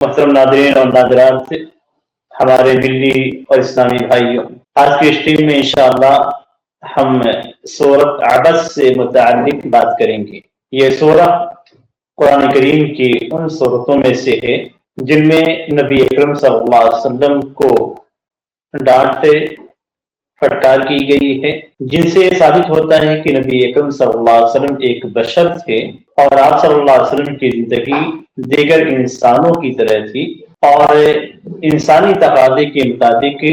محترم ناظرین اور ناظرات، ہمارے ملی اور اسلامی بھائیوں، آج کی اسٹریم میں انشاءاللہ ہم سورۃ عبس سے متعلق بات کریں گے۔ یہ سورہ قرآن کریم کی ان سورتوں میں سے ہے جن میں نبی اکرم صلی اللہ علیہ وسلم کو ڈانٹ پھٹکار کی گئی ہے، جن سے یہ ثابت ہوتا ہے کہ نبی اکرم صلی اللہ علیہ وسلم ایک بشر تھے اور آپ صلی اللہ علیہ وسلم کی زندگی دیگر انسانوں کی طرح تھی، اور انسانی تقاضے کے مطابق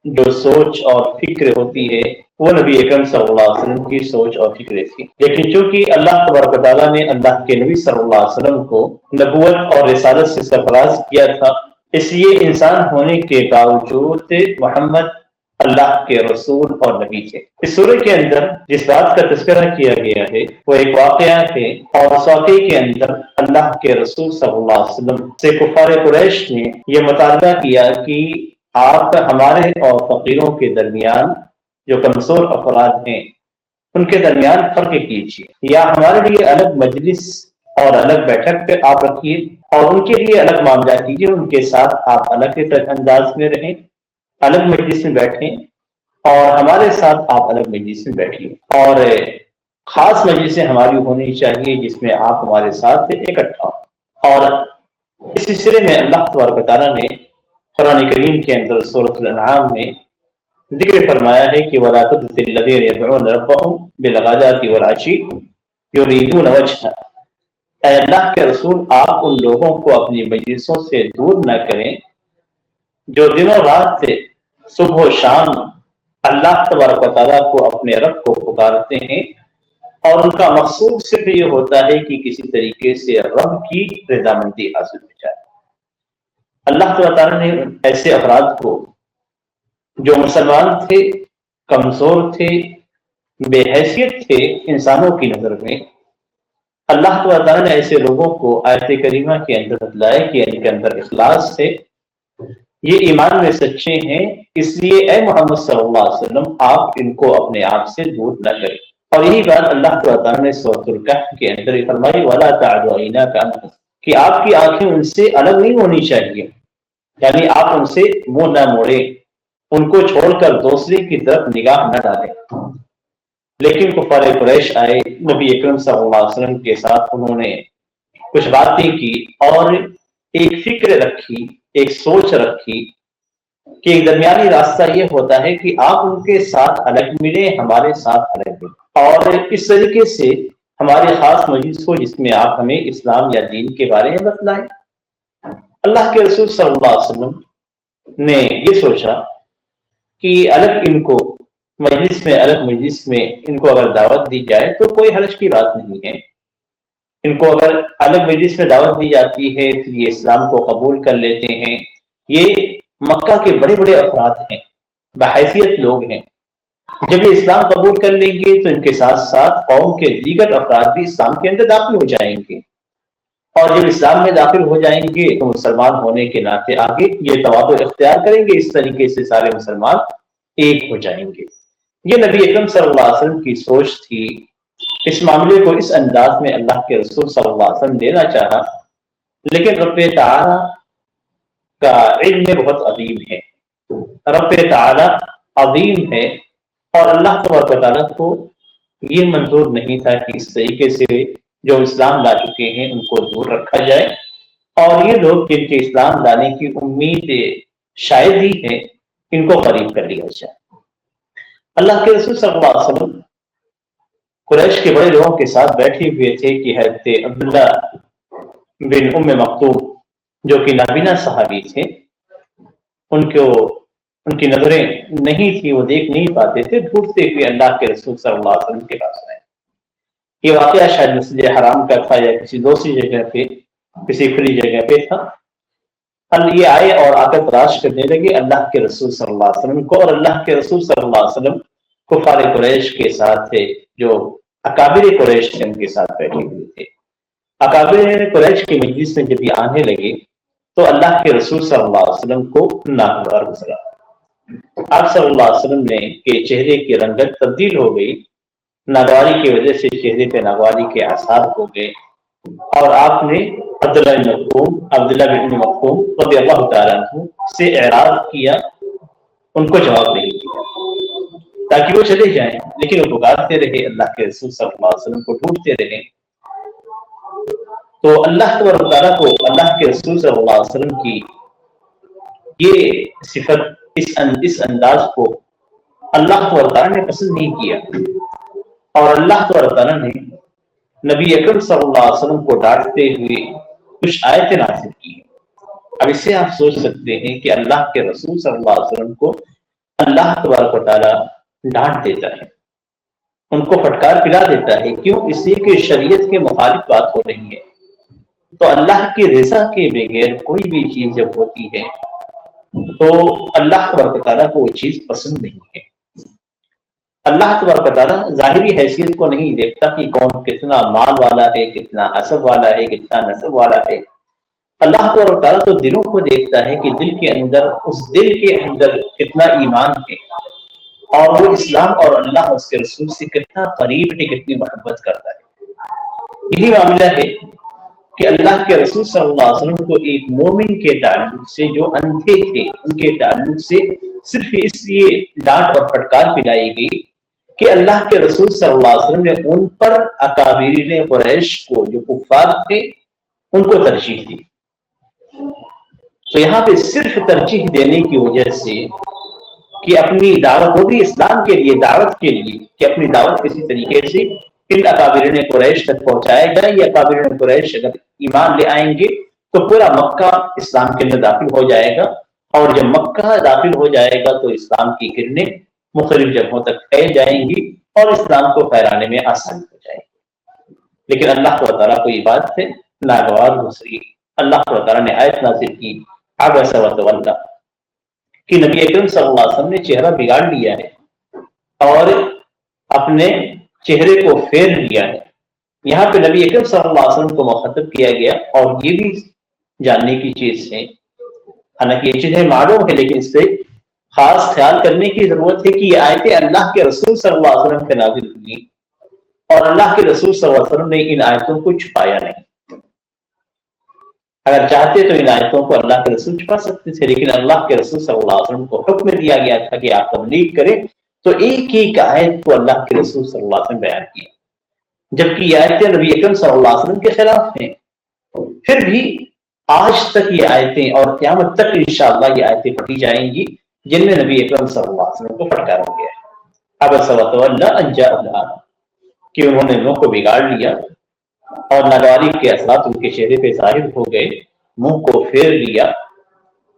جو سوچ اور فکر ہوتی ہے وہ نبی اکرم صلی اللہ علیہ وسلم کی سوچ اور فکر تھی۔ لیکن چونکہ اللہ تبارک و تعالیٰ نے اللہ کے نبی صلی اللہ علیہ وسلم کو نبوت اور رسالت سے سرفراز کیا تھا، اس لیے انسان ہونے کے باوجود محمد اللہ کے رسول اور نبی تھے۔ اس سورہ کے اندر جس بات کا تذکرہ کیا گیا ہے وہ ایک واقعہ ہے، اور اس واقعے کے اندر اللہ کے رسول صلی اللہ علیہ وسلم سے کفار قریش نے یہ مطالبہ کیا کہ آپ ہمارے اور فقیروں کے درمیان جو کمزور افراد ہیں ان کے درمیان فرق کیجیے، یا ہمارے لیے الگ مجلس اور الگ بیٹھک آپ رکھیے، اور ان کے لیے الگ معاملہ کیجیے، ان کے ساتھ آپ الگ انداز میں رہیں، الگ مجلس میں بیٹھیں، اور ہمارے ساتھ آپ الگ مجلس میں بیٹھیے، اور خاص مجلسیں ہماری ہونی چاہیے جس میں آپ ہمارے ساتھ اکٹھا ہوں۔ اور اس سلسلے میں اللہ تبارک و تعالیٰ نے قرآن کریم کے اندر سورۃ الانعام میں ذکر فرمایا ہے کہ وَلَا تُطِعِ الَّذِينَ يَدْعُونَ رَبَّهُم بِالْغَدَاةِ وَالْعَشِيِّ يُرِيدُونَ وَجْهَهُ، اے اللہ کے رسول آپ ان لوگوں کو اپنی مجلسوں سے دور نہ کریں جو دنوں رات سے صبح و شام اللہ تبارک و تعالیٰ کو اپنے رب کو پکارتے ہیں، اور ان کا مقصود صرف یہ ہوتا ہے کہ کسی طریقے سے رب کی رضامندی حاصل ہو جائے۔ اللہ تعالیٰ نے ایسے افراد کو جو مسلمان تھے، کمزور تھے، بے حیثیت تھے انسانوں کی نظر میں، اللہ تعالیٰ نے ایسے لوگوں کو آیت کریمہ کے اندر بتلایا کہ ان کے اندر اخلاص ہے، یہ ایمان میں سچے ہیں، اس لیے اے محمد صلی اللہ علیہ وسلم آپ ان کو اپنے آپ سے دور نہ کریں۔ اور یہی بات اللہ تعالیٰ نے سورۃ الکہف کے اندر فرمائی وَلَا تَعْدُ عَيْنَاكَ عَنْهُمْ، کہ آپ کی آنکھیں ان سے الگ نہیں ہونی چاہیے، یعنی آپ ان سے منہ نہ موڑیں، ان کو چھوڑ کر دوسرے کی طرف نگاہ نہ ڈالیں۔ لیکن کفار قریش آئے نبی اکرم صلی اللہ علیہ وسلم کے ساتھ، انہوں نے کچھ باتیں کی اور ایک فکر رکھی، ایک سوچ رکھی کہ ایک درمیانی راستہ یہ ہوتا ہے کہ آپ ان کے ساتھ الگ ملیں، ہمارے ساتھ الگ ملیں، اور اس طریقے سے ہماری خاص مجلس ہو جس میں آپ ہمیں اسلام یا دین کے بارے میں بتلائیں۔ اللہ کے رسول صلی اللہ علیہ وسلم نے یہ سوچا کہ الگ ان کو مجلس میں الگ مجلس میں ان کو اگر دعوت دی جائے تو کوئی حرج کی بات نہیں ہے، ان کو اگر الگ مجلس میں دعوت دی جاتی ہے پھر یہ اسلام کو قبول کر لیتے ہیں، یہ مکہ کے بڑے بڑے افراد ہیں، بحیثیت لوگ ہیں، جب یہ اسلام قبول کر لیں گے تو ان کے ساتھ ساتھ قوم کے دیگر افراد بھی اسلام کے اندر داخل ہو جائیں گے، اور جب اسلام میں داخل ہو جائیں گے تو مسلمان ہونے کے ناطے آگے یہ توادر اختیار کریں گے، اس طریقے سے سارے مسلمان ایک ہو جائیں گے۔ یہ نبی اکرم صلی اللہ علیہ وسلم کی سوچ تھی۔ اس معاملے کو اس انداز میں اللہ کے رسول صلی اللہ علیہ وسلم لینا چاہا، لیکن رب تعالی کا علم بہت عظیم ہے، رب تعالی عظیم ہے، اور اللہ تبارک و تعالیٰ کو یہ منظور نہیں تھا کہ اس طریقے سے جو اسلام لا چکے ہیں ان کو دور رکھا جائے، اور یہ لوگ جن کے اسلام لانے کی امید شاید ہی ہے ان کو قریب کر لیا جائے۔ اللہ کے رسول صلی اللہ علیہ وسلم قریش کے بڑے لوگوں کے ساتھ بیٹھے ہوئے تھے کہ حضرت عبداللہ بن ام مکتوم جو کہ نابینا صحابی تھے، ان کی نظریں نہیں تھی، وہ دیکھ نہیں پاتے تھے، ڈھونڈتے ہوئے اللہ کے رسول صلی اللہ علیہ وسلم کے پاس آئے۔ یہ واقعہ شاید مسجد حرام کا تھا یا کسی دوسری جگہ پہ، کسی کھلی جگہ پہ تھا۔ یہ آئے اور آ کر تلاش کرنے لگے اللہ کے رسول صلی اللہ علیہ وسلم کو، اور اللہ کے رسول صلی اللہ علیہ وسلم کفار قریش کے ساتھ تھے، جو اکابر قریش ان کے ساتھ بیٹھے ہوئے تھے۔ اکابر قریش کے مجلس میں جب یہ آنے لگے تو اللہ کے رسول صلی اللہ علیہ وسلم کو ناگوار گزرا۔ آپ صلی اللہ علیہ وسلم نے کے چہرے کی رنگت تبدیل ہو گئی، ناگواری کی وجہ سے چہرے پہ ناگواری کے آثار ہو گئے، اور آپ نے عبداللہ بن مکتوم رضی اللہ تعالیٰ عنہ سے اعراض کیا، ان کو جواب نہیں دیا تاکہ وہ چلے جائیں، لیکن وہ پکارتے رہے، اللہ کے رسول صلی اللہ علیہ وسلم کو ڈھونڈتے رہے۔ تو اللہ تبارک و تعالیٰ کو اللہ کے رسول صلی اللہ علیہ وسلم کی یہ صفت، اس انداز کو اللہ تبارک و تعالیٰ نے پسند نہیں کیا، اور اللہ تبارک و تعالیٰ نے نبی اکرم صلی اللہ علیہ وسلم کو ڈانٹتے ہوئے کچھ آیتیں نازل کی۔ اب اس سے آپ سوچ سکتے ہیں کہ اللہ کے رسول صلی اللہ علیہ وسلم کو اللہ تبارک و تعالیٰ ڈانٹ دیتا ہے، ان کو پھٹکار پلا دیتا ہے، کیوں؟ اس لیے کہ شریعت کے مخالف بات ہو رہی ہے۔ تو اللہ کی رضا کے بغیر کوئی بھی چیز جب ہوتی ہے تو اللہ تبارک و تعالیٰ کو وہ چیز پسند نہیں ہے۔ اللہ تبارک و تعالیٰ ظاہری حیثیت کو نہیں دیکھتا کہ کون کتنا مال والا ہے، کتنا حسب والا ہے، کتنا نسب والا ہے۔ اللہ تبارک و تعالیٰ تو دلوں کو دیکھتا ہے کہ دل کے اندر، اس دل کے اندر کتنا ایمان ہے، اور وہ اسلام اور اللہ اس کے رسول سے کتنا قریب ہے، کتنی محبت کرتا ہے۔ یہی معاملہ ہے کہ اللہ کے رسول صلی اللہ علیہ وسلم کو ایک مومن کے تعلق سے، جو اندھے تھے ان کے تعلق سے صرف اس لیے ڈانٹ اور پھٹکار پلائی گئی کہ اللہ کے رسول صلی اللہ علیہ وسلم نے ان پر اکابرین قریش کو، جو کفار تھے، ان کو ترجیح دی۔ تو یہاں پہ صرف ترجیح دینے کی وجہ سے کہ اپنی دعوت، وہ بھی اسلام کے لیے، دعوت کے لیے، کہ اپنی دعوت کسی طریقے سے ان اکابرین قریش تک پہنچایا جائے، یا اکابرین قریش اگر ایمان لے آئیں گے تو پورا مکہ اسلام کے اندر داخل ہو جائے گا، اور جب مکہ داخل ہو جائے گا تو اسلام کی کرنیں مختلف جگہوں تک پھیل جائیں گی اور اسلام کو پھیلانے میں آسانی ہو جائے گی۔ لیکن اللہ تعالیٰ کو یہ بات سے ناگوار گزری۔ اللہ تعالیٰ نے آیت نازل کی، عبس وتولی، کہ نبی اکرم صلی اللہ علیہ وسلم نے چہرہ بگاڑ لیا ہے اور اپنے چہرے کو پھیر لیا ہے۔ یہاں پہ نبی اکرم صلی اللہ علیہ وسلم کو مخاطب کیا گیا، اور یہ بھی جاننے کی چیز ہے، حالانکہ یہ چیزیں معلوم ہے لیکن اس سے خاص خیال کرنے کی ضرورت ہے کہ یہ آیتیں اللہ کے رسول صلی اللہ علیہ وسلم پہ نازل ہوئی، اور اللہ کے رسول صلی اللہ علیہ وسلم نے ان آیتوں کو چھپایا نہیں۔ اگر چاہتے تو ان آیتوں کو اللہ کے رسول چھپا سکتے تھے، لیکن اللہ کے رسول صلی اللہ علیہ وسلم کو حکم دیا گیا تھا کہ آپ تبلیغ کریں، تو ایک ایک آیت کو اللہ کے رسول صلی اللہ علیہ وسلم بیان کیا، جبکہ یہ آیتیں نبی اکرم صلی اللہ علیہ وسلم کے خلاف ہیں۔ پھر بھی آج تک یہ آیتیں اور قیامت تک انشاءاللہ یہ آیتیں پڑھی جائیں گی جن میں نبی اکرم صلی اللہ علیہ وسلم کو پھٹکارا گیا ہے۔ عبس وتولی ان جاءہ الاعمى، کہ انہوں نے منہ کو بگاڑ لیا اور ناگواری کے اثرات ان کے چہرے پہ ظاہر ہو گئے، منہ کو پھیر لیا،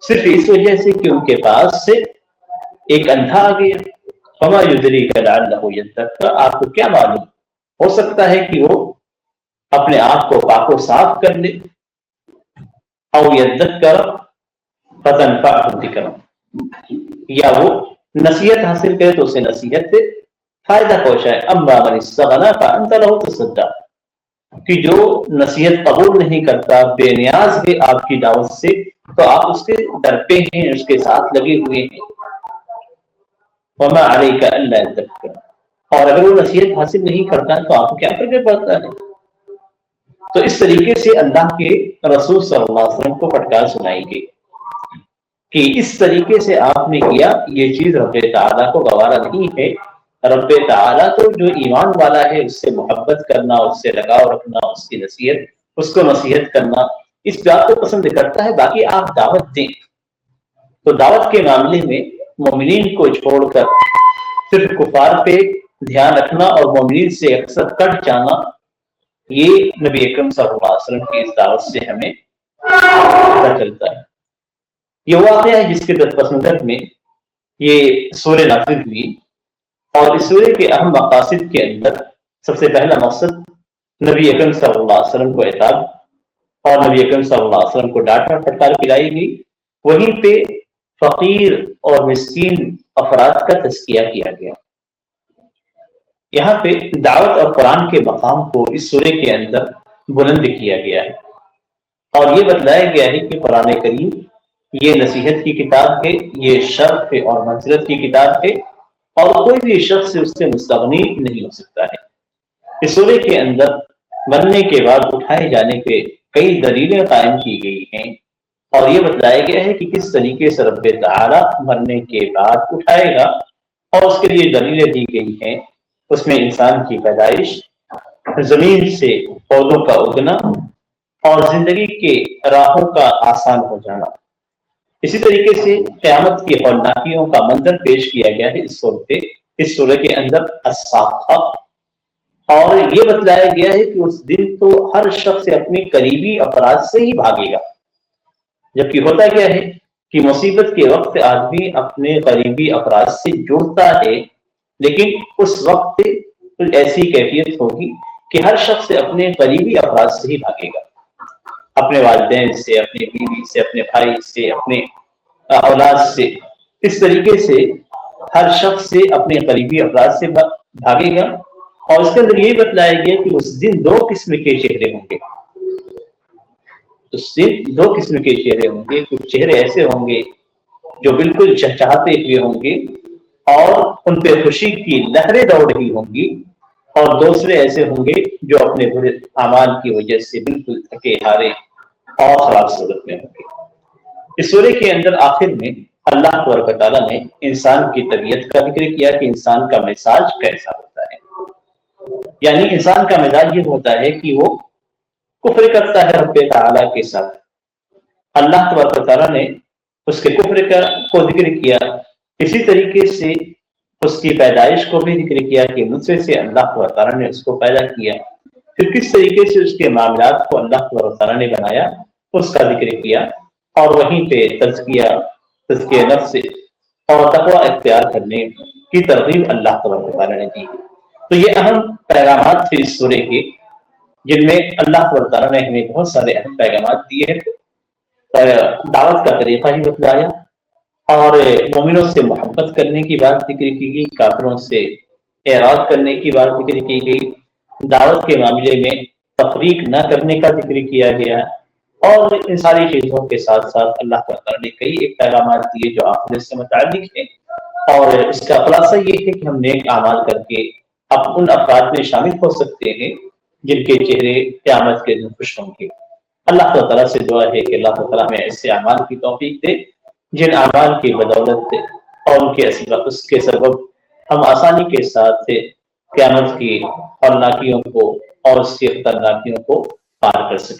صرف اس وجہ سے کہ ان کے پاس سے ایک اندھا آ گیا۔ وما یدریک لعلہ یزکیٰ، آپ کو کیا معلوم، ہو سکتا ہے کہ وہ اپنے آپ کو پاک و صاف کر لے، او یذکر فتنفعہ الذکر، یا وہ نصیحت حاصل کرے تو اسے نصیحت سے فائدہ پہنچائے۔ اما من استغنی فانت لہ تصدی، کہ جو نصیحت قبول نہیں کرتا، بے نیاز ہے آپ کی دعوت سے، تو آپ اس کے در پہ ہیں، اس کے ساتھ لگے ہوئے ہیں۔ وما علیک الا یزکر، اور اگر وہ نصیحت حاصل نہیں کرتا تو آپ کو کیا فرق پڑتا ہے؟ تو اس طریقے سے اللہ کے رسول صلی اللہ علیہ وسلم کو پھٹکار سنائی گئی کہ اس طریقے سے آپ نے کیا، یہ چیز رب تعالیٰ کو گوارا نہیں ہے۔ رب تعالیٰ تو جو ایمان والا ہے اس سے محبت کرنا، اس سے لگاؤ رکھنا، اس کی نصیحت، اس کو نصیحت کرنا، اس بات کو پسند کرتا ہے۔ باقی آپ دعوت دیں، تو دعوت کے معاملے میں مومنین کو چھوڑ کر صرف کفار پہ دھیان رکھنا اور مومنین سے اکثر کٹ جانا، یہ نبی اکرم صلی اللہ علیہ وسلم کی اس دعوت سے ہمیں پتہ چلتا ہے۔ یہ واقعہ ہے جس کے پس منظر میں یہ سورہ نازل ہوئی، اور اس سورہ کے اہم مقاصد کے اندر سب سے پہلا مقصد نبی اکرم صلی اللہ علیہ وسلم کو عتاب اور نبی اکرم صلی اللہ علیہ وسلم کو ڈانٹ اور پھٹکار پلائی گئی، وہیں پہ فقیر اور مسکین افراد کا تذکیہ کیا گیا۔ یہاں پہ دعوت اور قرآن کے مقام کو اس سورہ کے اندر بلند کیا گیا ہے، اور یہ بتلایا گیا ہے کہ قرآن کریم یہ نصیحت کی کتاب ہے، یہ شرف اور منزلت کی کتاب ہے، اور کوئی بھی شخص اس سے مستغنی نہیں ہو سکتا ہے۔ اس سورہ کے اندر مرنے کے بعد اٹھائے جانے کے کئی دلیلیں قائم کی گئی ہیں، اور یہ بتلایا گیا ہے کہ کس طریقے سے رب تعالیٰ مرنے کے بعد اٹھائے گا، اور اس کے لیے دلیلیں دی گئی ہیں۔ اس میں انسان کی پیدائش، زمین سے پودوں کا اگنا، اور زندگی کے راہوں کا آسان ہو جانا۔ اسی طریقے سے قیامت کی ہولناکیوں کا منظر پیش کیا گیا ہے اس سورہ کے اندر الصافہ، اور یہ بتلایا گیا ہے کہ اس دن تو ہر شخص اپنے قریبی افراد سے ہی بھاگے گا، جبکہ ہوتا کیا ہے کہ مصیبت کے وقت آدمی اپنے قریبی افراد سے جڑتا ہے، لیکن اس وقت کچھ ایسی کیفیت ہوگی کہ ہر شخص اپنے قریبی افراد سے ہی بھاگے گا، اپنے والدین سے، اپنے بیوی سے، اپنے بھائی سے، اپنے اولاد سے۔ اس طریقے سے ہر شخص سے اپنے قریبی افراد سے بھاگے گا، اور اس کے اندر یہ بتلایا گیا کہ اس دن دو قسم کے چہرے ہوں گے۔ اس دن دو قسم کے چہرے ہوں گے، کچھ چہرے ایسے ہوں گے جو بالکل چہچہاتے ہوئے ہوں گے اور ان پہ خوشی کی لہریں دوڑ رہی ہوں گی، اور دوسرے ایسے ہوں گے جو اپنے برے اعمال کی وجہ سے بالکل تھکے ہارے اور خراب صورت میں ہوں گے۔ اس سورے کے اندر آخر میں اللہ تبارک و تعالیٰ نے انسان کی طبیعت کا ذکر کیا کہ انسان کا مزاج کیسا ہوتا ہے، یعنی انسان کا مزاج یہ ہوتا ہے کہ وہ کفر کرتا ہے رب تعالیٰ کے ساتھ۔ اللہ تبارک و تعالیٰ نے اس کے کفر کو ذکر کیا، اسی طریقے سے اس کی پیدائش کو بھی ذکر کیا کہ نطفے سے اللہ تبارک و تعالیٰ نے اس کو پیدا کیا، پھر کس طریقے سے اس کے معاملات کو اللہ تبارک و تعالیٰ نے بنایا اس کا ذکر کیا، اور وہیں پہ تزکیہ نفس اور تقوی اختیار کرنے کی ترغیب اللہ تبارک و تعالیٰ نے دی۔ تو یہ اہم پیغامات تھے اس سورے کے، جن میں اللہ تبارک و تعالیٰ نے ہمیں بہت سارے اہم پیغامات دیے ہیں، دعوت کا طریقہ ہی بتلایا، اور مومنوں سے محبت کرنے کی بات ذکر کی گئی، کافروں سے اعراض کرنے کی بات ذکر کی گئی، دعوت کے معاملے میں تفریق نہ کرنے کا ذکر کیا گیا، اور ان ساری چیزوں کے ساتھ ساتھ اللہ تعالیٰ نے کئی ایک پیغامات دیے جو آخرت سے متعلق ہیں، اور اس کا خلاصہ یہ ہے کہ ہم نیک اعمال کر کے اب ان افراد میں شامل ہو سکتے ہیں جن کے چہرے قیامت کے دن خوش ہوں گے۔ اللہ تعالیٰ سے دعا ہے کہ اللہ تعالیٰ ہمیں ایسے اعمال کی توفیق دے جن اعمال کی بدولت اور ان کے اس کے سبب ہم آسانی کے ساتھ قیامت کی ہولناکیوں کو اور اس کی خطرناکیوں کو پار کر سکیں۔